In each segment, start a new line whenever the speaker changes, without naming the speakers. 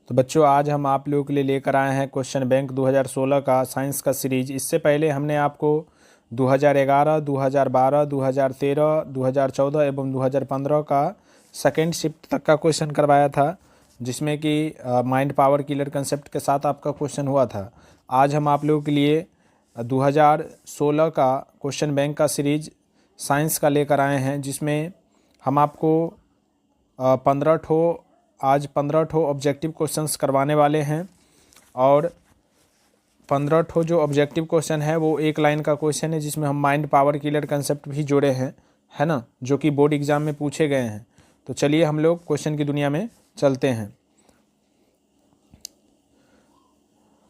तो बच्चों आज हम आप लोगों के लिए लेकर आए हैं क्वेश्चन बैंक 2016 का साइंस का सीरीज। इससे पहले हमने आपको 2011, 2012, 2013, 2014 एवं 2015 का सेकेंड शिफ्ट तक का क्वेश्चन करवाया था, जिसमें कि माइंड पावर किलर कंसेप्ट के साथ आपका क्वेश्चन हुआ था। आज हम आप लोगों के लिए 2016 का क्वेश्चन बैंक का सीरीज साइंस का लेकर आए हैं, जिसमें हम आपको 15 ठो ऑब्जेक्टिव क्वेश्चंस करवाने वाले हैं। और 15 ठो जो ऑब्जेक्टिव क्वेश्चन है वो एक लाइन का क्वेश्चन है, जिसमें हम माइंड पावर किलर कंसेप्ट भी जोड़े हैं, है ना, जो कि बोर्ड एग्जाम में पूछे गए हैं। तो चलिए हम लोग क्वेश्चन की दुनिया में चलते हैं।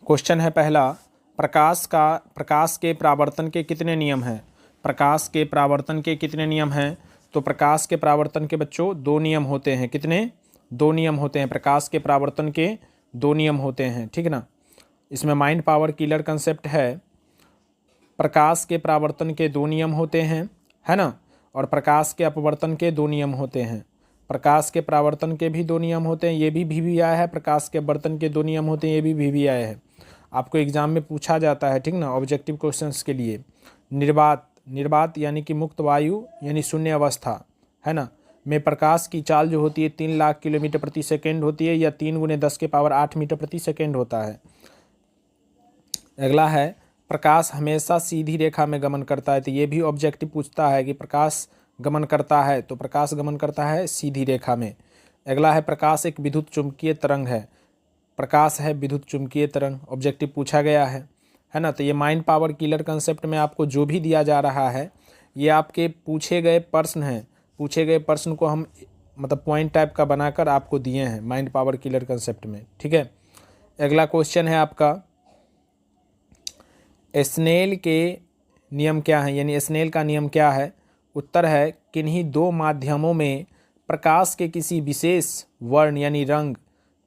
क्वेश्चन है पहला, प्रकाश के परावर्तन के कितने नियम हैं? प्रकाश के परावर्तन के कितने नियम हैं? तो प्रकाश के परावर्तन के बच्चों 2 नियम होते हैं। कितने? 2 नियम होते हैं। प्रकाश के परावर्तन के 2 नियम होते हैं, ठीक ना। इसमें माइंड पावर किलर कंसेप्ट है, प्रकाश के परावर्तन के 2 नियम होते हैं, है ना, और प्रकाश के अपवर्तन के 2 नियम होते हैं। प्रकाश के परावर्तन के भी 2 नियम होते हैं, ये भी आया है। प्रकाश के अपवर्तन के 2 नियम होते हैं, ये भी आया है। आपको एग्जाम में पूछा जाता है, ठीक ना, ऑब्जेक्टिव क्वेश्चंस के लिए। निर्वात यानी कि मुक्त वायु यानी शून्य अवस्था, है ना, में प्रकाश की चाल जो होती है 3 लाख किलोमीटर प्रति सेकेंड होती है, या 3 × 10⁸ मीटर प्रति सेकेंड होता है। अगला है, प्रकाश हमेशा सीधी रेखा में गमन करता है। तो ये भी ऑब्जेक्टिव पूछता है कि प्रकाश गमन करता है, तो प्रकाश गमन करता है सीधी रेखा में। अगला है, प्रकाश एक विद्युत चुंबकीय तरंग है। प्रकाश है विद्युत चुंबकीय तरंग, ऑब्जेक्टिव पूछा गया है ना। तो ये माइंड पावर किलर कंसेप्ट में आपको जो भी दिया जा रहा है, ये आपके पूछे गए प्रश्न हैं। पूछे गए प्रश्न को हम मतलब पॉइंट टाइप का बनाकर आपको दिए हैं माइंड पावर किलर कंसेप्ट में, ठीक है। अगला क्वेश्चन है आपका, स्नेल के नियम क्या है, यानी स्नेल का नियम क्या है? उत्तर है, किन्हीं 2 माध्यमों में प्रकाश के किसी विशेष वर्ण यानी रंग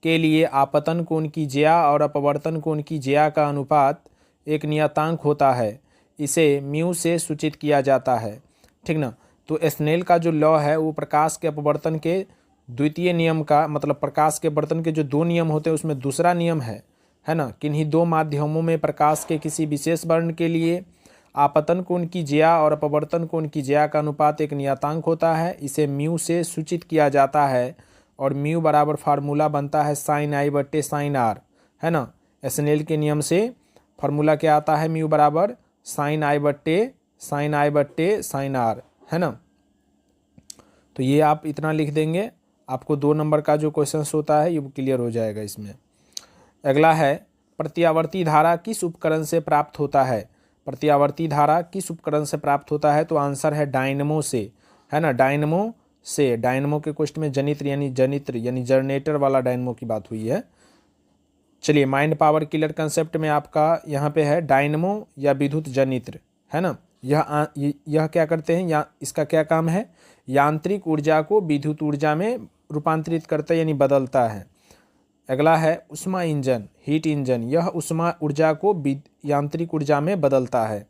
के लिए आपतन कोण की ज्या और अपवर्तन कोण की ज्या का अनुपात एक नियतांक होता है। इसे म्यू से सूचित किया जाता है, ठीक ना। तो स्नेल का जो लॉ है वो प्रकाश के अपवर्तन के द्वितीय नियम का, मतलब प्रकाश के अपवर्तन के जो 2 नियम होते हैं उसमें दूसरा नियम है ना। किन्हीं 2 माध्यमों में प्रकाश के किसी विशेष वर्ण के लिए आपतन कोण की ज्या और अपवर्तन कोण की ज्या का अनुपात एक नियतांक होता है। इसे म्यू से सूचित किया जाता है, और म्यू बराबर फार्मूला बनता है sin I/sin r, है ना। स्नेल के नियम से फार्मूला क्या आता है? म्यू बराबर sin I/sin r, है ना। तो ये आप इतना लिख देंगे, आपको 2 नंबर का जो क्वेश्चन होता है ये क्लियर हो जाएगा इसमें। अगला है, प्रत्यावर्ती धारा किस उपकरण से प्राप्त होता है? प्रत्यावर्ती धारा किस उपकरण से प्राप्त होता है? तो आंसर है डायनमो से, है ना, डायनमो से। डायनमो के क्वेश्चन में जनित्र यानी जनरेटर वाला डायनमो की बात हुई है। चलिए, माइंड पावर किलर कंसेप्ट में आपका यहाँ पे है डायनमो या विद्युत जनित्र, है ना। यह क्या करते हैं, या इसका क्या काम है? यांत्रिक ऊर्जा को विद्युत ऊर्जा में रूपांतरित करता है यानी बदलता है। अगला है उष्मा इंजन, हीट इंजन, यह उष्मा ऊर्जा को यांत्रिक ऊर्जा में बदलता है।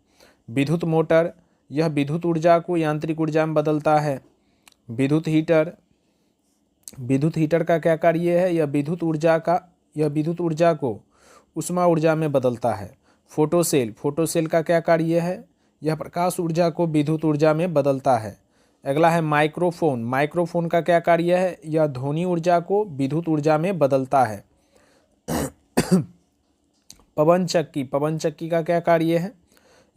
विद्युत मोटर, यह विद्युत ऊर्जा को यांत्रिक ऊर्जा में बदलता है। विद्युत हीटर का क्या कार्य है? यह विद्युत ऊर्जा को उष्मा ऊर्जा में बदलता है। फोटोसेल का क्या कार्य है? यह प्रकाश ऊर्जा को विद्युत ऊर्जा में बदलता है। अगला है माइक्रोफोन का क्या कार्य है? यह ध्वनि ऊर्जा को विद्युत ऊर्जा में बदलता है। पवन चक्की का क्या कार्य है?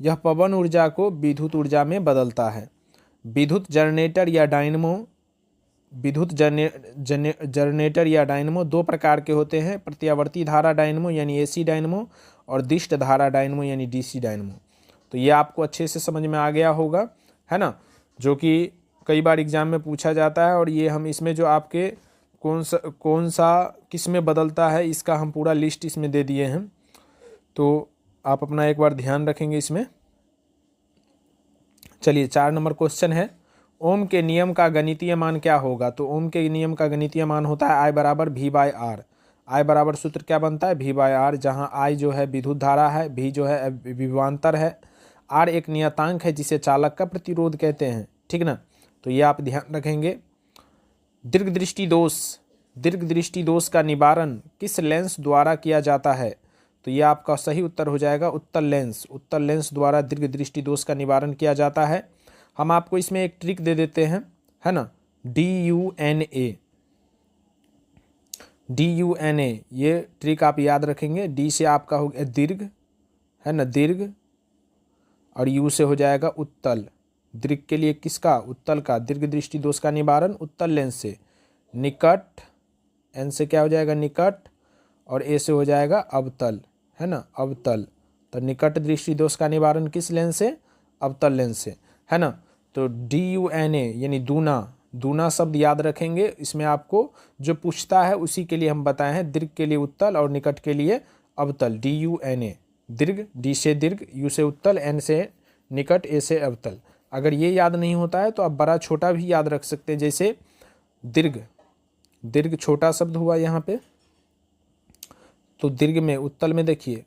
यह पवन ऊर्जा को विद्युत ऊर्जा में बदलता है। विद्युत जनरेटर या डायनमो 2 प्रकार के होते हैं, प्रत्यावर्ती धारा डायनमो यानी AC डायनमो, और दिष्ट धारा डायनमो यानी DC डायनमो। तो ये आपको अच्छे से समझ में आ गया होगा, है ना, जो कि कई बार एग्जाम में पूछा जाता है। और ये हम इसमें जो आपके कौन सा किस में बदलता है इसका हम पूरा लिस्ट इसमें दे दिए हैं, तो आप अपना एक बार ध्यान रखेंगे इसमें। चलिए, 4 नंबर क्वेश्चन है, ओम के नियम का गणितीय मान क्या होगा? तो ओम के नियम का गणितीय मान होता है I बराबर V/R। I बराबर सूत्र क्या बनता है? V/R, जहाँ I जो है विद्युत धारा है, V जो है विभवांतर है, R एक नियतांक है जिसे चालक का प्रतिरोध कहते हैं, ठीक ना। तो ये आप ध्यान रखेंगे। दीर्घदृष्टि दोष दीर्घ दृष्टि दोष का निवारण किस लेंस द्वारा किया जाता है? तो ये आपका सही उत्तर हो जाएगा उत्तल लेंस। उत्तल लेंस द्वारा दीर्घ दृष्टि दोष का निवारण किया जाता है। हम आपको इसमें एक ट्रिक दे देते हैं, है ना, DUNA। DUNA ये ट्रिक आप याद रखेंगे। डी से आपका हो गया दीर्घ, है ना, दीर्घ, और यू से हो जाएगा उत्तल। दीर्घ के लिए किसका? उत्तल का। दीर्घ दृष्टि दोष का निवारण उत्तल लेंस से। निकट, एन से क्या हो जाएगा? निकट, और ए से हो जाएगा अवतल, है ना, अवतल। तो निकट दृष्टि दोष का निवारण किस लेंस से? अवतल लेंस से, है ना। तो DUNA यानी दूना, दूना शब्द याद रखेंगे। इसमें आपको जो पूछता है उसी के लिए हम बताए हैं। दीर्घ के लिए उत्तल और निकट के लिए अवतल। DUNA दीर्घ, डी से दीर्घ, यू से उत्तल, एन से निकट, ए से अवतल। अगर ये याद नहीं होता है तो आप बड़ा छोटा भी याद रख सकते हैं। जैसे दीर्घ, दीर्घ छोटा शब्द हुआ यहाँ पे, तो दीर्घ में उत्तल में देखिए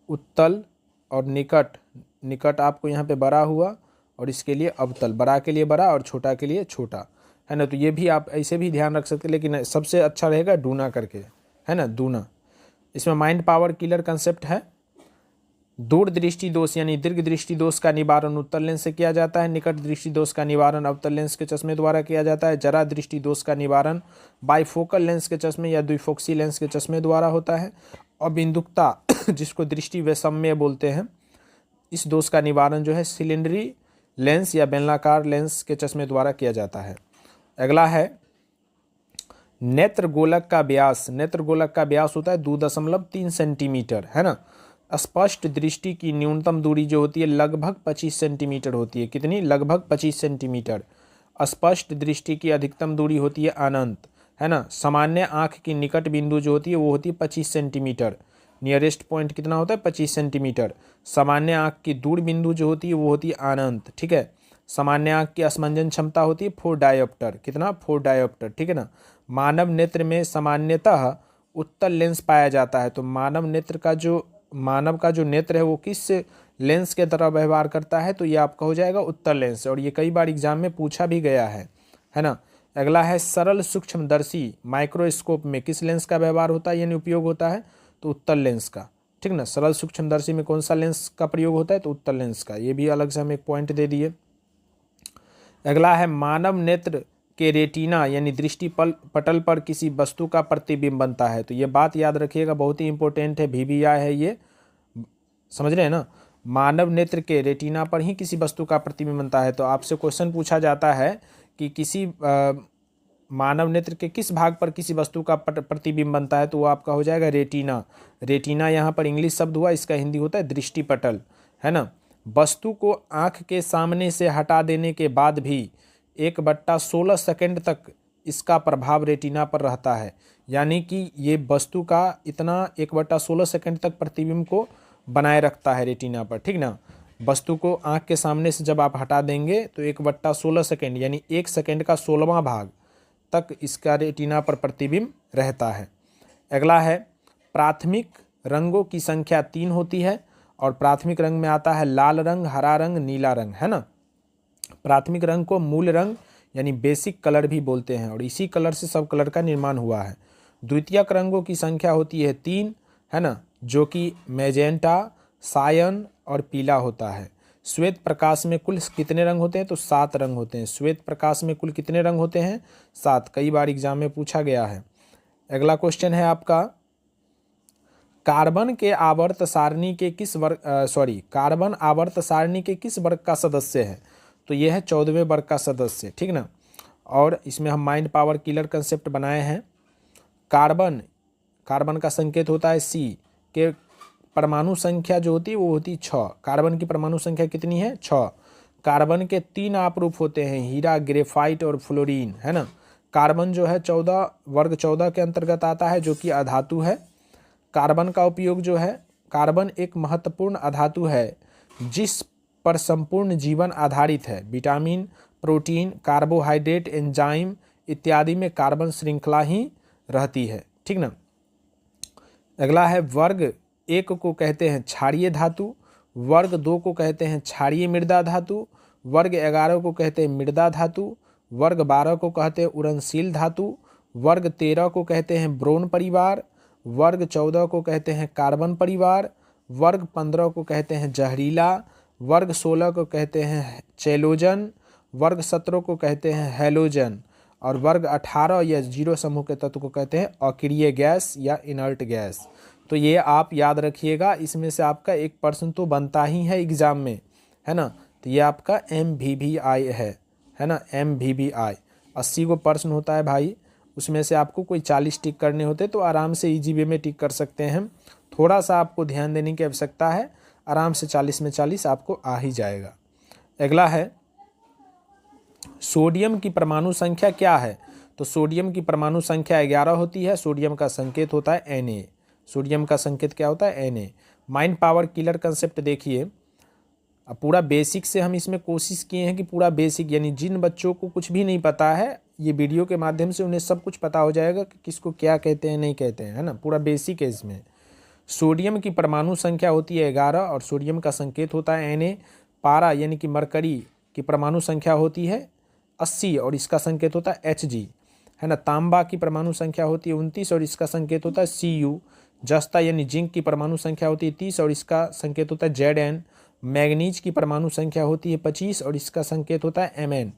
उत्तल और निकट, निकट आपको यहाँ पे बड़ा हुआ और इसके लिए अवतल। बड़ा के लिए बड़ा और छोटा के लिए छोटा, है ना। तो ये भी आप ऐसे भी ध्यान रख सकते हैं, लेकिन सबसे अच्छा रहेगा डूना करके, है ना, दूना। इसमें माइंड पावर किलर कंसेप्ट है। दूर दृष्टि दोष यानी दीर्घ दृष्टि दोष का निवारण उत्तल लेंस से किया जाता है। निकट दृष्टि दोष का निवारण अवतल लेंस के चश्मे द्वारा किया जाता है। जरा दृष्टि दोष का निवारण बाइफोकल लेंस के चश्मे या द्विफोक्सी लेंस के चश्मे द्वारा होता है। और बिंदुकता जिसको दृष्टि वैषम्य बोलते हैं, इस दोष का निवारण जो है सिलेंडरी लेंस या बेलनाकार लेंस के चश्मे द्वारा किया जाता है। अगला है नेत्र गोलक का व्यास। नेत्र गोलक का व्यास होता है 2.3 सेंटीमीटर, है ना। स्पष्ट दृष्टि की न्यूनतम दूरी जो होती है लगभग 25 सेंटीमीटर होती है। कितनी? लगभग 25 सेंटीमीटर। स्पष्ट दृष्टि की अधिकतम दूरी होती है अनंत, है ना। सामान्य आँख की निकट बिंदु जो होती है वो होती है 25 सेंटीमीटर। नियरेस्ट पॉइंट कितना होता है? 25 सेंटीमीटर। सामान्य आँख की दूर बिंदु जो होती है वो होती है अनंत, ठीक है। सामान्य आँख की असमंजन क्षमता होती है 4 डायोप्टर। कितना? 4 डायोप्टर, ठीक है ना। मानव नेत्र में सामान्यतः उत्तल लेंस पाया जाता है। तो मानव का जो नेत्र है वो किस लेंस के तरह व्यवहार करता है? तो ये आपका हो जाएगा उत्तल लेंस। और ये कई बार एग्जाम में पूछा भी गया है ना। अगला है सरल सूक्ष्मदर्शी माइक्रोस्कोप में किस लेंस का व्यवहार होता है यानी उपयोग होता है? तो उत्तल लेंस का, ठीक ना। सरल सूक्ष्मदर्शी में कौन सा लेंस का प्रयोग होता है? तो उत्तल लेंस का। ये भी अलग से हम एक पॉइंट दे दिए। अगला है मानव नेत्र के रेटिना यानी दृष्टि पटल पर किसी वस्तु का प्रतिबिंब बनता है। तो ये बात याद रखिएगा, बहुत ही इंपॉर्टेंट है, VVI है ये, समझ रहे हैं ना। मानव नेत्र के रेटिना पर ही किसी वस्तु का प्रतिबिंब बनता है। तो आपसे क्वेश्चन पूछा जाता है कि किसी मानव नेत्र के किस भाग पर किसी वस्तु का प्रतिबिंब बनता है? तो वो आपका हो जाएगा रेटिना। रेटिना यहाँ पर इंग्लिश शब्द हुआ, इसका हिंदी होता है दृष्टि पटल, है ना। वस्तु को आँख के सामने से हटा देने के बाद भी 1/16 सेकंड तक इसका प्रभाव रेटिना पर रहता है। यानी कि ये वस्तु का इतना 1/16 सेकंड तक प्रतिबिंब को बनाए रखता है रेटिना पर, ठीक ना। वस्तु को आँख के सामने से जब आप हटा देंगे तो 1/16 सेकंड यानी 1 सेकंड का 16वां भाग तक इसका रेटिना पर प्रतिबिंब रहता है। अगला है प्राथमिक रंगों की संख्या 3 होती है और प्राथमिक रंग में आता है लाल रंग, हरा रंग, नीला रंग, है ना। प्राथमिक रंग को मूल रंग यानी बेसिक कलर भी बोलते हैं और इसी कलर से सब कलर का निर्माण हुआ है। द्वितीयक रंगों की संख्या होती है 3, है ना, जो कि मैजेंटा, सायन और पीला होता है। श्वेत प्रकाश में कुल कितने रंग होते हैं? तो 7 रंग होते हैं। श्वेत प्रकाश में कुल कितने रंग होते हैं? 7। कई बार एग्जाम में पूछा गया है। अगला क्वेश्चन है आपका कार्बन आवर्त सारणी के किस वर्ग का सदस्य है? तो यह है 14वें वर्ग का सदस्य, ठीक ना। और इसमें हम माइंड पावर किलर कंसेप्ट बनाए हैं। कार्बन का संकेत होता है C के परमाणु संख्या जो होती है वो होती है 6। कार्बन की परमाणु संख्या कितनी है? 6। कार्बन के 3 आपरूप होते हैं, हीरा, ग्रेफाइट और फ्लोरीन, है ना। कार्बन जो है वर्ग 14 के अंतर्गत आता है जो कि अधातु है। कार्बन का उपयोग जो है, कार्बन एक महत्वपूर्ण अधातु है जिस पर संपूर्ण जीवन आधारित है। विटामिन, प्रोटीन, कार्बोहाइड्रेट, एंजाइम इत्यादि में कार्बन श्रृंखला ही रहती है, ठीक ना। अगला है वर्ग 1 को कहते हैं क्षारीय धातु, वर्ग 2 को कहते हैं क्षारीय मृदा धातु, वर्ग 11 को कहते हैं मृदा धातु, वर्ग 12 को कहते हैं उड़नशील धातु, वर्ग 13 को कहते हैं ब्रोन परिवार, वर्ग 14 को कहते हैं कार्बन परिवार, वर्ग 15 को कहते हैं जहरीला, वर्ग 16 को कहते हैं चैलोजन, वर्ग 17 को कहते हैं हैलोजन और वर्ग 18 या 0 समूह के तत्व को कहते हैं अक्रिय गैस या इनर्ट गैस। तो ये आप याद रखिएगा, इसमें से आपका 1 प्रश्न तो बनता ही है एग्जाम में, है ना। तो ये आपका MVVI है ना, MVVI 80 को प्रश्न होता है भाई, उसमें से आपको कोई 40 टिक करने होते तो आराम से इजी वे में टिक कर सकते हैं। थोड़ा सा आपको ध्यान देने की आवश्यकता है, आराम से 40 में 40 आपको आ ही जाएगा। अगला है सोडियम की परमाणु संख्या क्या है। तो सोडियम की परमाणु संख्या 11 होती है। सोडियम का संकेत होता है Na। सोडियम का संकेत क्या होता है, Na। Mind power killer concept देखिए, अब पूरा बेसिक से हम इसमें कोशिश किए हैं कि पूरा बेसिक, यानी जिन बच्चों को कुछ भी नहीं पता है, ये वीडियो के माध्यम से उन्हें सब कुछ पता हो जाएगा कि किसको क्या कहते हैं नहीं कहते हैं, है ना। पूरा बेसिक है इसमें। सोडियम की परमाणु संख्या होती है 11 और सोडियम का संकेत होता है Na। पारा यानी कि मरकरी की परमाणु संख्या होती है 80 और इसका संकेत होता है Hg, है ना। तांबा की परमाणु संख्या होती है 29 और इसका संकेत होता है Cu। जस्ता यानी जिंक की परमाणु संख्या होती है 30 और इसका संकेत होता है Zn। मैग्नीज की परमाणु संख्या होती है 25 और इसका संकेत होता है Mn।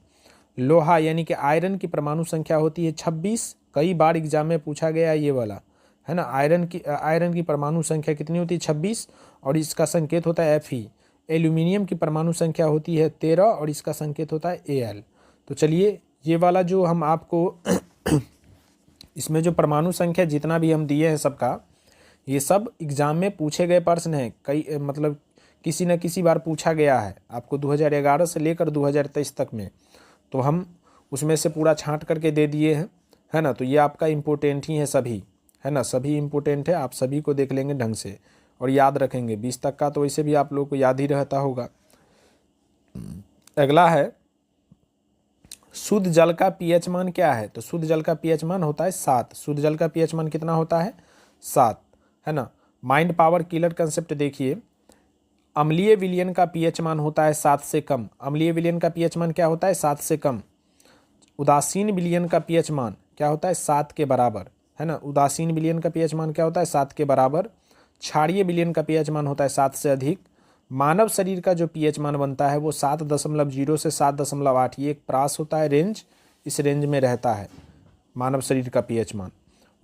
लोहा यानी कि आयरन की परमाणु संख्या होती है 26, कई बार एग्जाम में पूछा गया ये वाला, है ना। आयरन की परमाणु संख्या कितनी होती है 26 और इसका संकेत होता है Fe। एल्यूमिनियम की परमाणु संख्या होती है 13 और इसका संकेत होता है Al। तो चलिए ये वाला जो हम आपको इसमें जो परमाणु संख्या जितना भी हम दिए हैं सबका, ये सब एग्जाम में पूछे गए प्रश्न हैं। कई मतलब किसी न किसी बार पूछा गया है आपको 2011 से लेकर 2023 तक में, तो हम उसमें से पूरा छांट करके दे दिए हैं, है ना। तो ये आपका इम्पोर्टेंट ही है सभी, है ना, सभी इम्पोर्टेंट है। आप सभी को देख लेंगे ढंग से और याद रखेंगे। 20 तक का तो वैसे भी आप लोगों को याद ही रहता होगा। अगला है शुद्ध जल का pH मान क्या है। तो शुद्ध जल का pH मान होता है 7। शुद्ध जल का pH मान कितना होता है 7, है ना। माइंड पावर किलर कंसेप्ट देखिए, अम्लीय विलयन का pH मान होता है 7 से कम। अम्लीय विलयन का pH मान क्या होता है 7 से कम। उदासीन विलयन का pH मान क्या होता है 7 के बराबर, है ना। उदासीन विलयन का pH मान क्या होता है 7 के बराबर। क्षारीय विलयन का pH मान होता है 7 से अधिक। मानव शरीर का जो pH मान बनता है वो 7.0 से 7.8, ये एक प्रास होता है रेंज, इस रेंज में रहता है मानव शरीर का pH मान।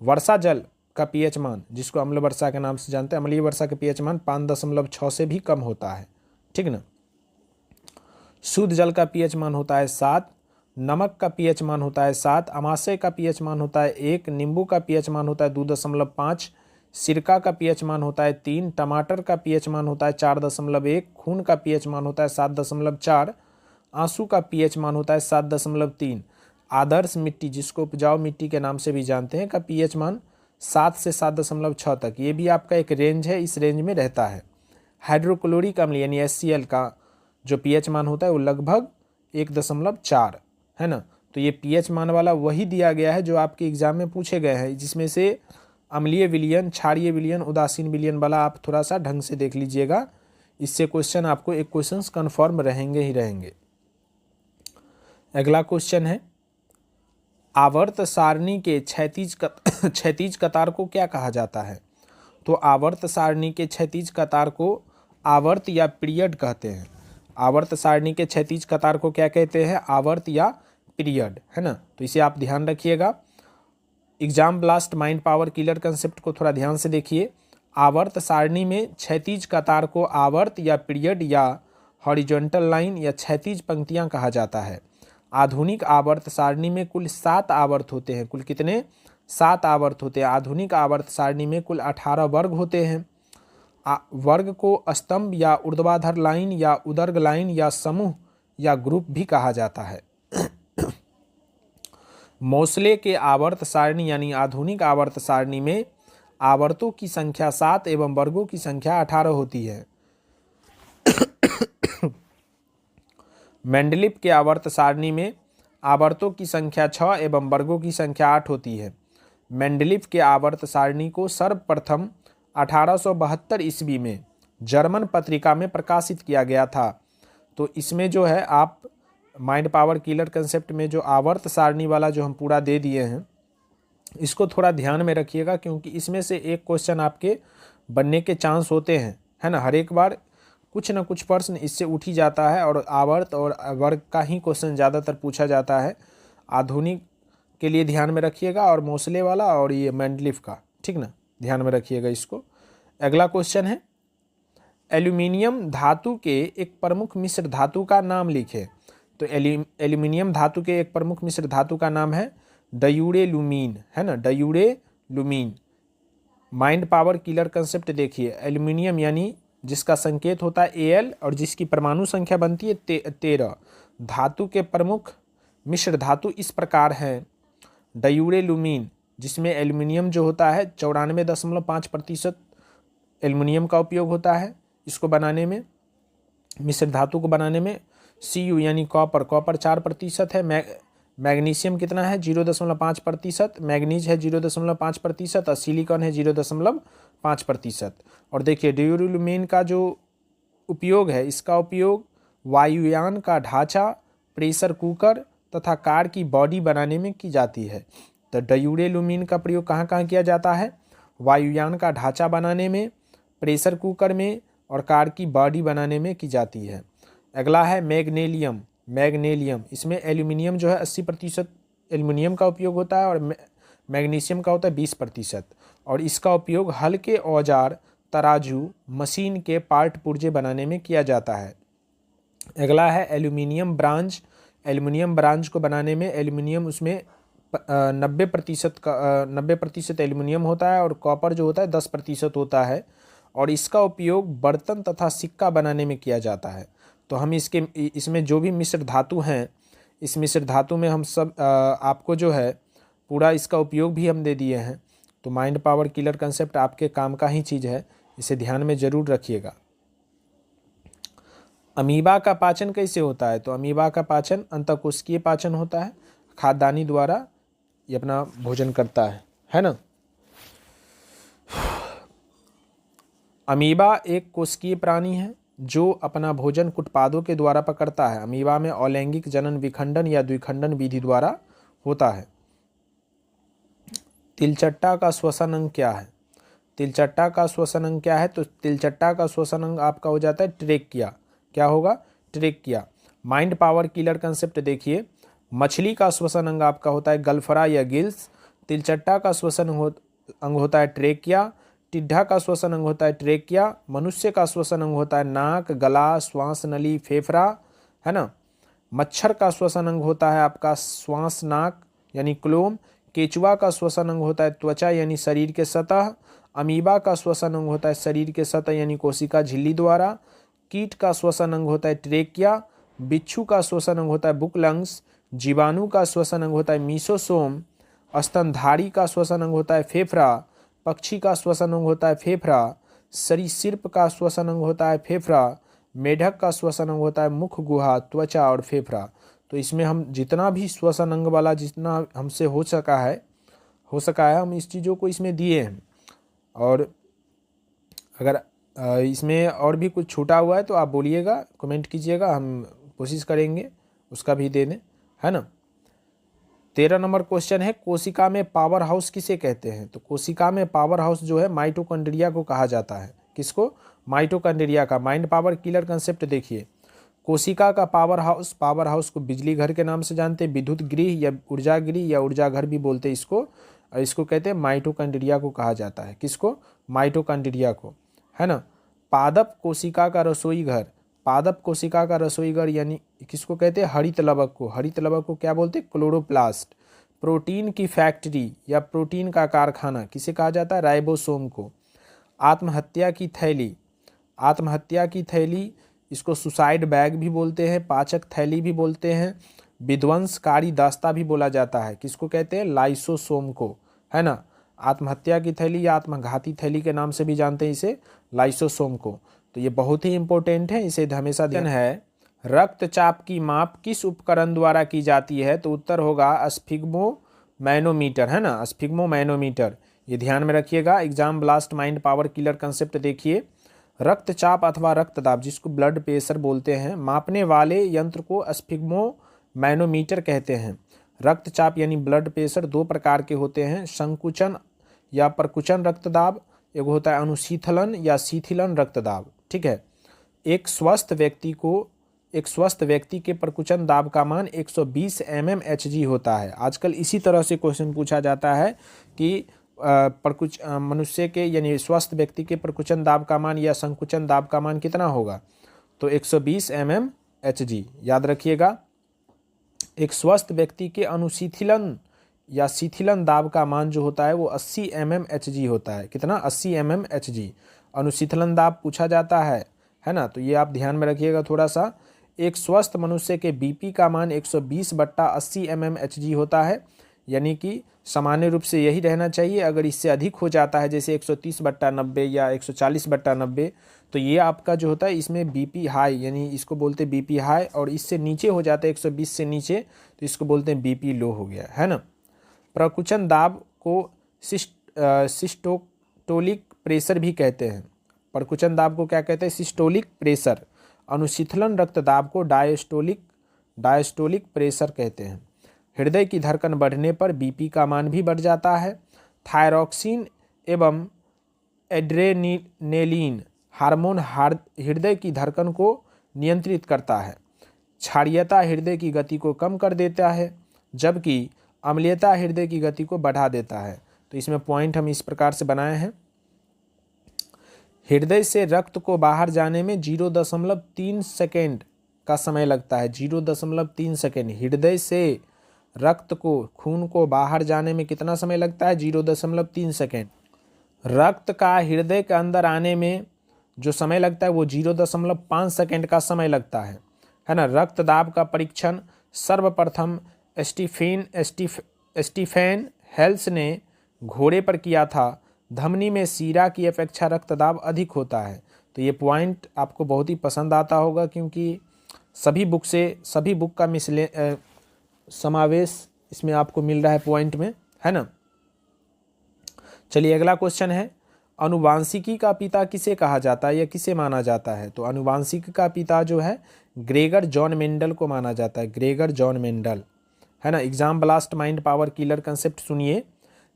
वर्षा जल का pH मान, जिसको अम्ल वर्षा के नाम से जानते हैं, अम्लीय वर्षा का pH मान 5.6 से भी कम होता है, ठीक ना। शुद्ध जल का pH मान होता है 7। नमक का pH मान होता है 7। अमाशय का pH मान होता है 1। नींबू का pH मान होता है 2.5। सिरका का pH मान होता है 3। टमाटर का pH मान होता है 4.1। खून का pH मान होता है 7.4। आंसू का pH मान होता है 7.3। आदर्श मिट्टी, जिसको उपजाऊ मिट्टी के नाम से भी जानते हैं, का pH मान 7 से 7.6 तक, ये भी आपका एक रेंज है, इस रेंज में रहता है। हाइड्रोक्लोरिक अम्ल यानी HCl का जो pH मान होता है वो लगभग 1.4, है ना। तो ये pH मान वाला वही दिया गया है जो आपके एग्जाम में पूछे गए हैं, जिसमें से अम्लीय विलयन, क्षारीय विलयन, उदासीन विलयन वाला आप थोड़ा सा ढंग से देख लीजिएगा। इससे क्वेश्चन आपको एक क्वेश्चन कन्फर्म रहेंगे ही रहेंगे। अगला क्वेश्चन है आवर्त सारणी के क्षैतिज कतार को क्या कहा जाता है। तो आवर्त सारणी के क्षैतिज कतार को आवर्त या पीरियड कहते हैं। आवर्त सारणी के क्षैतिज कतार को क्या कहते हैं, आवर्त या पीरियड, है ना। तो इसे आप ध्यान रखिएगा। Exam blast mind power killer concept को थोड़ा ध्यान से देखिए। आवर्त सारणी में क्षैतिज कतार को आवर्त या पीरियड या हॉरिजॉन्टल लाइन या क्षैतिज पंक्तियां कहा जाता है। आधुनिक आवर्त सारणी में कुल 7 आवर्त होते हैं। कुल कितने, 7 आवर्त होते हैं। आधुनिक आवर्त सारणी में कुल 18 वर्ग होते हैं। वर्ग को स्तंभ या ऊर्ध्वाधर लाइन या उदर्ग लाइन या समूह या ग्रुप भी कहा जाता है। मोसले के आवर्त सारणी यानी आधुनिक आवर्त सारणी में आवर्तों की संख्या 7 एवं वर्गों की संख्या 18 होती है। मेंडलीफ के आवर्त सारणी में आवर्तों की संख्या 6 एवं वर्गों की संख्या 8 होती है। मेंडलीफ के आवर्त सारणी को सर्वप्रथम 1872 ईस्वी में जर्मन पत्रिका में प्रकाशित किया गया था। तो इसमें जो है आप माइंड पावर किलर कंसेप्ट में जो आवर्त सारणी वाला जो हम पूरा दे दिए हैं, इसको थोड़ा ध्यान में रखिएगा, क्योंकि इसमें से एक क्वेश्चन आपके बनने के चांस होते हैं, है ना। हर एक बार कुछ ना कुछ प्रश्न इससे उठ ही जाता है, और आवर्त और वर्ग का ही क्वेश्चन ज़्यादातर पूछा जाता है। आधुनिक के लिए ध्यान में रखिएगा, और मोसले वाला और ये मैंडलिफ का, ठीक ना, ध्यान में रखिएगा इसको। अगला क्वेश्चन है, एल्यूमिनियम धातु के एक प्रमुख मिश्र धातु का नाम लिखें। तो एल्यूमिनियम धातु के एक प्रमुख मिश्र धातु का नाम है डायूरेलुमीन, है ना, डायूरेलुमीन। माइंड पावर किलर कंसेप्ट देखिए, एल्यूमिनियम यानी जिसका संकेत होता है Al और जिसकी परमाणु संख्या बनती है 13। धातु के प्रमुख मिश्र धातु इस प्रकार हैं, डायूरेलुमीन, जिसमें एल्यूमिनियम जो होता है 94.5% एल्यूमिनियम का उपयोग होता है इसको बनाने में, मिश्र धातु को बनाने में। Cu यानी कॉपर 4% है। मैग्नीशियम कितना है 0.5%, मैग्नीज है 0.5% और सिलिकॉन है 0.5%। और देखिए डायूरेलुमीन का जो उपयोग है, इसका उपयोग वायुयान का ढांचा, प्रेशर कुकर तथा कार की बॉडी बनाने में की जाती है। तो डायूरेलुमीन का प्रयोग कहाँ कहाँ किया जाता है? वायुयान का ढांचा बनाने में, प्रेशर कुकर में और कार की बॉडी बनाने में की जाती है। अगला है मैग्नीशियम। मैग्नीशियम, इसमें एल्यूमिनियम जो है 80% एल्यूमिनियम का उपयोग होता है और मैग्नीशियम का होता है 20%। और इसका उपयोग हल्के औजार, तराजू, मशीन के पार्ट पुर्जे बनाने में किया जाता है। अगला है एल्यूमिनियम ब्रांज। एल्यूमिनियम ब्रांज को बनाने में एल्यूमिनियम उसमें 90% एल्यूमिनियम होता है और कॉपर जो होता है 10% होता है। और इसका उपयोग बर्तन तथा सिक्का बनाने में किया जाता है। तो हम इसमें जो भी मिश्र धातु हैं, इस मिश्र धातु में हम सब आपको जो है पूरा इसका उपयोग भी हम दे दिए हैं। तो माइंड पावर किलर कंसेप्ट आपके काम का ही चीज़ है, इसे ध्यान में ज़रूर रखिएगा। अमीबा का पाचन कैसे होता है? तो अमीबा का पाचन अंतःकोशिकीय पाचन होता है, खाद्यान्नी द्वारा ये अपना भोजन करता है ना। अमीबा एक कोशिकीय प्राणी है जो अपना भोजन कुटपादों के द्वारा पकड़ता है। अमीबा में अलैंगिक जनन विखंडन या द्विखंडन विधि द्वारा होता है। तिलचट्टा का श्वसन अंग क्या है? तिलचट्टा का श्वसन अंग क्या है? तो तिलचट्टा का श्वसन अंग आपका हो जाता है ट्रेकिया। क्या होगा? Trachea. Mind power killer concept देखिए, मछली का श्वसन अंग आपका होता है गलफरा या गिल्स। तिलचट्टा का श्वसन अंग होता है ट्रेकिया। टिड्ढा का श्वसन अंग होता है ट्रेकिया। मनुष्य का श्वसन अंग होता है नाक, गला, श्वास नली, फेफड़ा, है ना। मच्छर का श्वसन अंग होता है आपका श्वास नाक यानी क्लोम। केचुआ का श्वसन अंग होता है त्वचा यानी शरीर के सतह। अमीबा का श्वसन अंग होता है शरीर के सतह यानी कोशिका झिल्ली द्वारा। कीट का श्वसन अंग होता है ट्रेकिया। बिच्छू का श्वसन अंग होता है बुक लंग्स। जीवाणु का श्वसन अंग होता है मीसोसोम। स्तनधारी का श्वसन अंग होता है फेफड़ा। पक्षी का श्वसन अंग होता है फेफड़ा। सरीसृप का श्वसन अंग होता है फेफड़ा। मेढक का श्वसन अंग होता है मुख, गुहा, त्वचा और फेफड़ा। तो इसमें हम जितना भी श्वसन अंग वाला जितना हमसे हो सका है हम इस चीज़ों को इसमें दिए हैं। और अगर इसमें और भी कुछ छूटा हुआ है तो आप बोलिएगा, कमेंट कीजिएगा, हम कोशिश करेंगे उसका भी दे दें, है ना। 13 नंबर क्वेश्चन है, कोशिका में पावर हाउस किसे कहते हैं? तो कोशिका में पावर हाउस जो है माइटोकॉन्ड्रिया को कहा जाता है। किसको? माइटोकॉन्ड्रिया का। माइंड पावर किलर कंसेप्ट देखिए, कोशिका का पावर हाउस को बिजली घर के नाम से जानते हैं, विद्युत गृह या ऊर्जा घर भी बोलते हैं इसको। और इसको कहते हैं माइटोकॉन्ड्रिया को कहा जाता है। किसको? माइटोकॉन्ड्रिया को, है ना। पादप कोशिका का रसोई घर। पादप कोशिका का रसोई घर यानी किसको कहते हैं? हरित लवक को। हरित लवक को क्या बोलते हैं? क्लोरोप्लास्ट। प्रोटीन की फैक्ट्री या प्रोटीन का कारखाना किसे कहा जाता है? राइबोसोम को। आत्महत्या की थैली। आत्महत्या की थैली इसको सुसाइड बैग भी बोलते हैं, पाचक थैली भी बोलते हैं, विध्वंसकारी दास्ता भी बोला जाता है। किसको कहते हैं? लाइसोसोम को, है ना। आत्महत्या की थैली या आत्मघाती थैली के नाम से भी जानते हैं इसे, लाइसोसोम को। तो ये बहुत ही इंपॉर्टेंट है, इसे हमेशा ध्यान है। रक्तचाप की माप किस उपकरण द्वारा की जाती है? तो उत्तर होगा स्फिग्मोमैनोमीटर, है ना, स्फिग्मोमैनोमीटर। ये ध्यान में रखिएगा। Exam blast mind power killer concept देखिए, रक्तचाप अथवा रक्तदाब जिसको ब्लड प्रेशर बोलते हैं, मापने वाले यंत्र को स्फिग्मोमैनोमीटर कहते हैं। रक्तचाप यानी ब्लड प्रेशर दो प्रकार के होते हैं, संकुचन या प्रकुचन रक्तदाब, एक होता है अनुशीतलन या शीतलन रक्तदाब। ठीक है, एक स्वस्थ व्यक्ति के प्रकुचन दाब का मान 120 mmHg होता है। आजकल इसी तरह से क्वेश्चन पूछा जाता है कि मनुष्य के यानी स्वस्थ व्यक्ति के प्रकुचन दाब का मान या संकुचन दाब का मान कितना होगा, तो 120 mmHg याद रखिएगा। एक स्वस्थ व्यक्ति के अनुशीतलन या शीतलन दाब का मान जो होता है वो 80 mmHg होता है। कितना, 80 mmHg अनुशीतलन दाब पूछा जाता है ना, तो ये आप ध्यान में रखिएगा थोड़ा सा। एक स्वस्थ मनुष्य के बीपी का मान 120/80 mmHg होता है, यानी कि सामान्य रूप से यही रहना चाहिए। अगर इससे अधिक हो जाता है जैसे 130/90 या 140/90, तो ये आपका जो होता है इसमें बीपी हाई, यानी इसको बोलते हैं बीपी हाई, और इससे नीचे हो जाता है 120 से नीचे तो इसको बोलते हैं बीपी लो हो गया, है ना। प्रकुचन दाब को सिस्टोलिक प्रेशर भी कहते हैं। प्रकुचन दाब को क्या कहते हैं, सिस्टोलिक प्रेशर। अनुशीतलन रक्तदाब को डायस्टोलिक प्रेशर कहते हैं। हृदय की धड़कन बढ़ने पर बीपी का मान भी बढ़ जाता है। थायरॉक्सिन एवं एड्रेनेलिन हार्मोन हृदय की धड़कन को नियंत्रित करता है। क्षारीयता हृदय की गति को कम कर देता है, जबकि अम्लीयता हृदय की गति को बढ़ा देता है। तो इसमें पॉइंट हम इस प्रकार से बनाए हैं। हृदय से रक्त को बाहर जाने में 0.3 सेकेंड का समय लगता है। 0.3 सेकेंड हृदय से रक्त को, खून को बाहर जाने में कितना समय लगता है, 0.3 सेकेंड। रक्त का हृदय के अंदर आने में जो समय लगता है वो 0.5 सेकेंड का समय लगता है ना। रक्तदाब का परीक्षण सर्वप्रथम स्टीफेन हेल्स ने घोड़े पर किया था। धमनी में सीरा की अपेक्षा रक्तदाब अधिक होता है। तो ये पॉइंट आपको बहुत ही पसंद आता होगा, क्योंकि सभी बुक का समावेश इसमें आपको मिल रहा है पॉइंट में, है ना। चलिए अगला क्वेश्चन है, अनुवांशिकी का पिता किसे कहा जाता है या किसे माना जाता है। तो अनुवांशिकी का पिता जो है ग्रेगर जॉन मेंडल को माना जाता है। ग्रेगर जॉन मेंडल, है ना। Exam blast mind power killer concept सुनिए।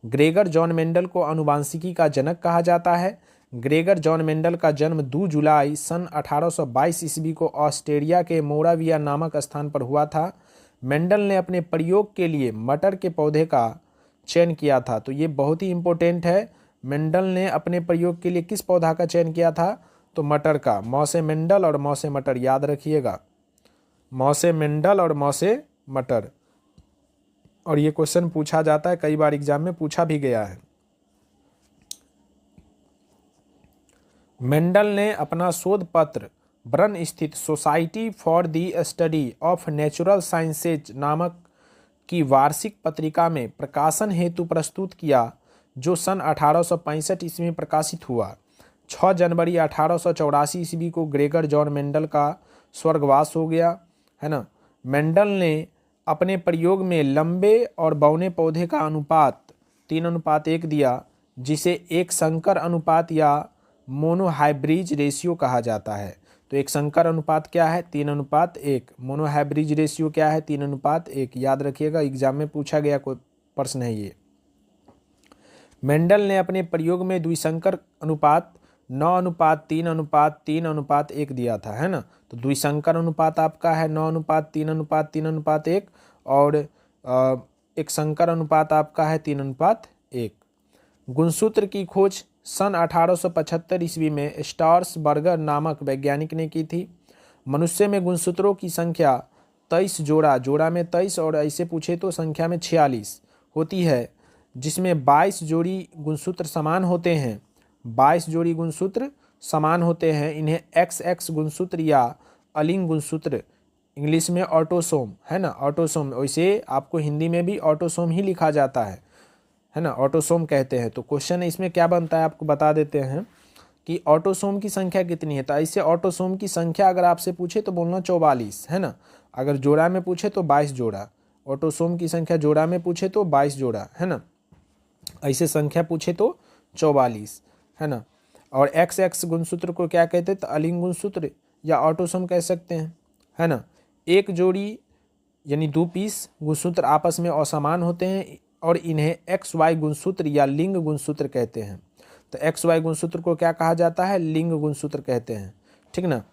ग्रेगर जॉन मेंडल को अनुवांशिकी का जनक कहा जाता है। ग्रेगर जॉन मेंडल का जन्म 2 जुलाई सन 1822 ईस्वी को ऑस्ट्रेलिया के मोराविया नामक स्थान पर हुआ था। मेंडल ने अपने प्रयोग के लिए मटर के पौधे का चयन किया था। तो ये बहुत ही इंपॉर्टेंट है। मेंडल ने अपने प्रयोग के लिए किस पौधा का चयन किया था, तो मटर का। मौसे मेंडल और मौसे मटर याद रखिएगा, मौसे मेंडल और मौसे मटर। और ये क्वेश्चन पूछा जाता है, कई बार एग्जाम में पूछा भी गया है। मेंडल ने अपना शोध पत्र ब्रन स्थित society for the study of natural sciences नामक की वार्षिक पत्रिका में प्रकाशन हेतु प्रस्तुत किया, जो सन 1865 ईस्वी में प्रकाशित हुआ। 6 जनवरी 1884 ईस्वी को ग्रेगर जॉन मेंडल का स्वर्गवास हो गया, है ना। मेंडल ने अपने प्रयोग में लंबे और बौने पौधे का अनुपात 3:1 दिया, जिसे एक संकर अनुपात या मोनोहाइब्रिज रेशियो कहा जाता है। तो एक संकर अनुपात क्या है, 3:1। मोनोहाइब्रिज रेशियो क्या है, 3:1। याद रखिएगा, एग्जाम में पूछा गया कोई प्रश्न है ये। मेंडल ने अपने प्रयोग में द्विसंकर अनुपात 9:3:3:1 दिया था, है ना। तो द्विसंकर अनुपात आपका है 9:3:3:1 और एक संकर अनुपात आपका है 3:1। गुणसूत्र की खोज सन 1875 ईस्वी में स्टार्सबर्गर नामक वैज्ञानिक ने की थी। मनुष्य में गुणसूत्रों की संख्या 23 जोड़ा में 23 और ऐसे पूछे तो संख्या में 46 होती है, जिसमें 22 जोड़ी गुणसूत्र समान होते हैं। 22 जोड़ी गुणसूत्र समान होते हैं। इन्हें XX गुणसूत्र या अलिंग गुणसूत्र, इंग्लिश में ऑटोसोम, है ना, ऑटोसोम। वैसे आपको हिंदी में भी ऑटोसोम ही लिखा जाता है ना, ऑटोसोम कहते हैं। तो क्वेश्चन इसमें क्या बनता है आपको बता देते हैं कि ऑटोसोम की संख्या कितनी है। तो ऐसे ऑटोसोम की संख्या अगर आपसे पूछे तो बोलना 44, है ना। अगर जोड़ा में पूछे तो 22 जोड़ा। ऑटोसोम की संख्या जोड़ा में पूछे तो 22 जोड़ा, है ना। ऐसे संख्या पूछे तो 44, है ना। और XX गुणसूत्र को क्या कहते हैं, तो अलिंग गुणसूत्र या ऑटोसोम कह सकते हैं, है ना। एक जोड़ी यानी 2 पीस गुणसूत्र आपस में असमान होते हैं और इन्हें XY गुणसूत्र या लिंग गुणसूत्र कहते हैं। तो XY गुणसूत्र को क्या कहा जाता है? लिंग गुणसूत्र कहते हैं, ठीक ना।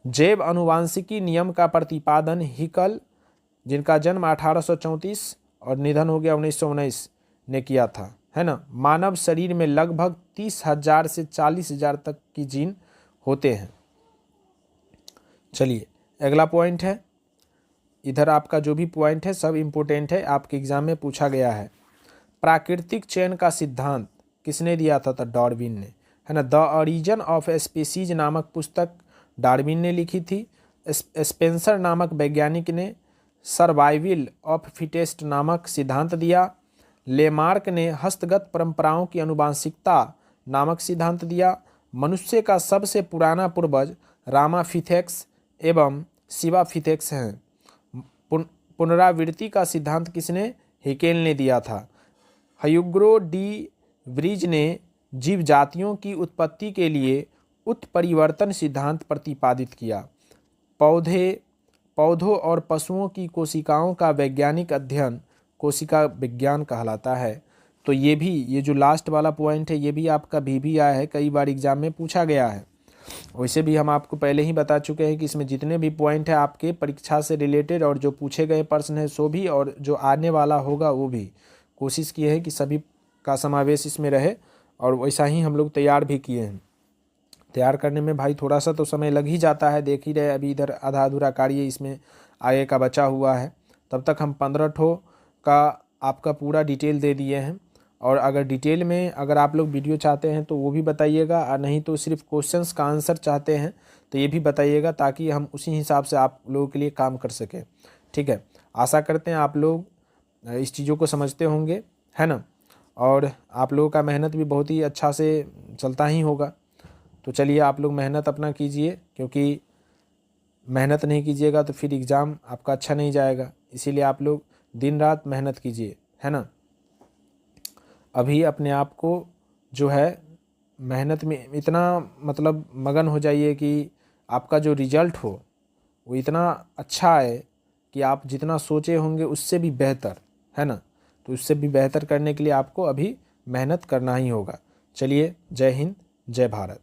जैव अनुवांशिकी नियम का प्रतिपादन हिकल, जिनका जन्म 1834 और निधन हो गया 1919 ने किया था, है ना। मानव शरीर में लगभग 30,000 से 40,000 तक की जीन होते हैं। चलिए अगला पॉइंट है, इधर आपका जो भी पॉइंट है सब इम्पोर्टेंट है, आपके एग्जाम में पूछा गया है। प्राकृतिक चयन का सिद्धांत किसने दिया था? तो डार्विन ने, है ना। द ऑरिजिन ऑफ स्पीसीज नामक पुस्तक डार्विन ने लिखी थी। स्पेंसर नामक वैज्ञानिक ने सर्वाइवल ऑफ फिटेस्ट नामक सिद्धांत दिया। लेमार्क ने हस्तगत परंपराओं की आनुवांशिकता नामक सिद्धांत दिया। मनुष्य का सबसे पुराना पूर्वज रामाफिथेक्स एवं शिवाफिथेक्स हैं। पुनरावृत्ति का सिद्धांत किसने? हेकेल ने दिया था। ह्यूगो डी व्रीज ने जीव जातियों की उत्पत्ति के लिए उत्परिवर्तन सिद्धांत प्रतिपादित किया। पौधों और पशुओं की कोशिकाओं का वैज्ञानिक अध्ययन कोशिका विज्ञान कहलाता है। तो ये जो लास्ट वाला पॉइंट है ये भी आपका भी आया है, कई बार एग्जाम में पूछा गया है। वैसे भी हम आपको पहले ही बता चुके हैं कि इसमें जितने भी पॉइंट है आपके परीक्षा से रिलेटेड और जो पूछे गए प्रश्न है सो भी और जो आने वाला होगा वो भी, कोशिश की है कि सभी का समावेश इसमें रहे और वैसा ही हम लोग तैयार भी किए हैं। तैयार करने में भाई थोड़ा सा तो समय लग ही जाता है, देख ही रहे अभी इधर आधा अधूरा कार्य इसमें आगे का बचा हुआ है। तब तक हम 15 ठो का आपका पूरा डिटेल दे दिए हैं और अगर डिटेल में अगर आप लोग वीडियो चाहते हैं तो वो भी बताइएगा, और नहीं तो सिर्फ क्वेश्चंस का आंसर चाहते हैं तो ये भी बताइएगा, ताकि हम उसी हिसाब से आप लोगों के लिए काम कर सकें। ठीक है, आशा करते हैं आप लोग इस चीज़ों को समझते होंगे, है ना, और आप लोगों का मेहनत भी बहुत ही अच्छा से चलता ही होगा। तो चलिए आप लोग मेहनत अपना कीजिए, क्योंकि मेहनत नहीं कीजिएगा तो फिर एग्ज़ाम आपका अच्छा नहीं जाएगा। इसीलिए आप लोग दिन रात मेहनत कीजिए, है ना। अभी अपने आप को जो है मेहनत में इतना मतलब मगन हो जाइए कि आपका जो रिजल्ट हो वो इतना अच्छा आए कि आप जितना सोचे होंगे उससे भी बेहतर, है ना। तो उससे भी बेहतर करने के लिए आपको अभी मेहनत करना ही होगा। चलिए, जय हिंद, जय भारत।